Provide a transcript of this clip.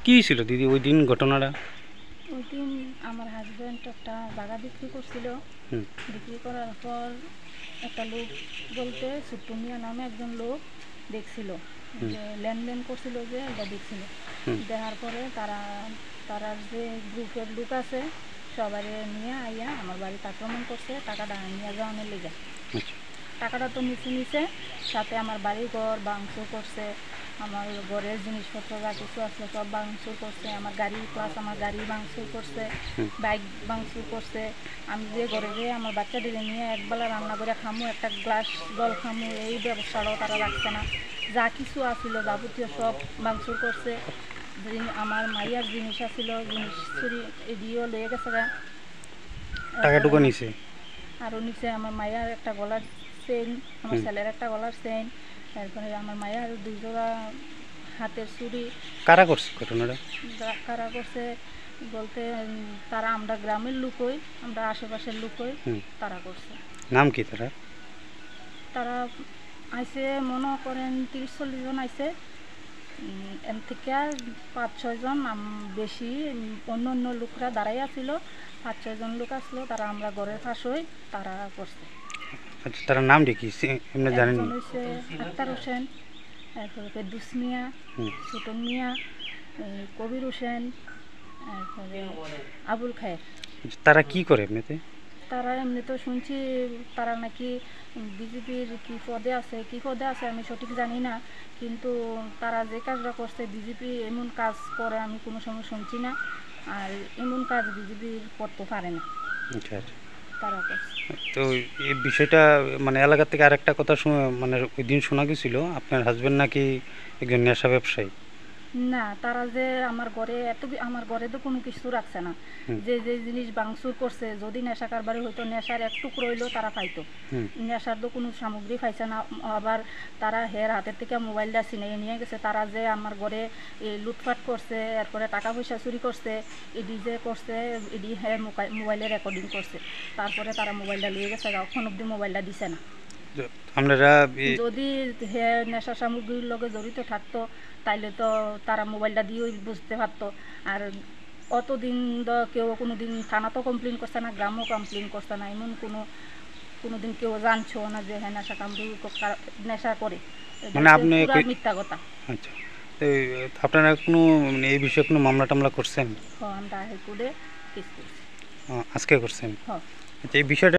কি ছিল দিদি ওই দিন ঘটনাটা? ওই দিন আমার হাজব্যান্ড একটা জায়গা বিক্রি করছিল। হুম বিক্রি করার পর একটা লোক বলতে ছোট্টু মিয়া নামে একজন লোক দেখছিল, হুম যে লেনদেন করছিল, যে এটা দেখছিল। হুম দেখার পরে তারার যে গ্রুপের লোক আছে সবাই নিয়ে আইয়া আমার বাড়িতে আক্রমণ করছে, টাকাটা নিয়ে যাওয়ানোর লেগে। আচ্ছা টাকাটা তো নিচে সাথে আমার বাড়ি ঘর ভাঙচুর করছে, আমার ঘরের জিনিসপত্র যা কিছু আছে সব ভাঙচুর করছে, আমার গাড়ি প্লাস আমার গাড়ি ভাঙচুর করছে, হুম বাইক ভাঙচুর করছে। আমি যে ঘরে যে আমার বাচ্চাদের নিয়ে একবেলা রান্না করে খামু, একটা গ্লাস জল খামু, এই ব্যবস্থাটাও তারা রাখছে না। যা কিছু আসছিল যাবতীয় সব ভাঙচুর করছে। আমার মাইয়ার জিনিস আসছিল, জিনিস চুরি এদিয়েও লয়ে গেছে গা। এরপরে টাকাটুকু নিছে? আরও নিচে আমার মায়ের একটা গলার চেইন, আমার হুম ছেলের একটা গলার চেইন, তারপরে আমার মায়ের 2 জোড়া হাতের চুড়ি। কারা করছে ঘটনাটা? কারা করছে বলতে তারা আমরা গ্রামের লোক হই, আমরা আশেপাশের লোক হই, হুম তারা করছে। নাম কি তারা? তারা আইসে মনে করেন 30-40 জন আইসে। এর থেকে 5-6 জন বেশি অন্য অন্য লোকরা দাঁড়াই আছিল। 5-6 জন লোক আসলো, তারা আমরা ঘরের পাশই, তারা করছে। আচ্ছা তার নাম কি এমনি জানেন? একজন হচ্ছে আক্তার হোসেন, তারপরে ফেরদৌস মিয়া, হুম ছোটন মিয়া, কবির হোসেন, তারপরে আবুল খায়ের। আচ্ছা, তারা কি করে এমনিতে? তারা এমনি তো শুনছি তারা নাকি বিজেপির কি পদে আছে আমি সঠিক জানি না, কিন্তু তারা যে কাজটা করছে বিজেপি এমন কাজ করে আমি কোনো সময় শুনছি না, আর এমন কাজ বিজেপির করতে পারে না, আচ্ছা আচ্ছা। তারা করছে। তো এই বিষয়টা মানে এলাকা থেকে আরেকটা কথা মানে ওই দিন শোনা গেছিল আপনার হাজবেন্ড নাকি একজন নেশা ব্যবসায়ী। না, তারা যে আমার ঘরে তো কোনো কিছু রাখছে না। হুম যে যে জিনিস ভাঙচুর করছে, যদি নেশা কারবারি হইতো নেশার এক টুকরো হইলেও তারা পাইতো। হুম নেশার তো কোনো সামগ্রী পাইছে না। আবার তারা হের হাতের থেকে মোবাইলটা ছিনিয়ে নিয়ে গেছে। তারা যে আমার ঘরে লুটপাট করছে, এরপরে টাকা পয়সা চুরি করছে, এডি যে করছে, এডি হ্যাঁ মোবাইলে রেকর্ডিং করছে। তারপরে তারা মোবাইলটা নিয়ে গেছে, এখন অব্দি মোবাইলটা দিছে না। তো আপনারা যদি হে নেশা সামগ্রীর লগে জড়িত থাকতো তাইলে তো তারা মোবাইলটা দিয়েই বুঝতে পারতো। আর অতদিন কেউ কোনো দিন থানা তো কমপ্লেন করছে না, গ্রামও কমপ্লেন করছে না, এমন কোনো দিন কেউ জানছো না যে হ্যাঁ নেশা সামগ্রী নেশা করে। এটা মানে হচ্ছে আপনি পুরা মিথ্যা কথা। আচ্ছা, তো আপনারা কোনো মানে এই বিষয়ে কোনো মামলা টামলা করছেন? আমরা হাইকোর্টে কেস করছি। আজকে করছেন? হ। আচ্ছা এই বিষয়টা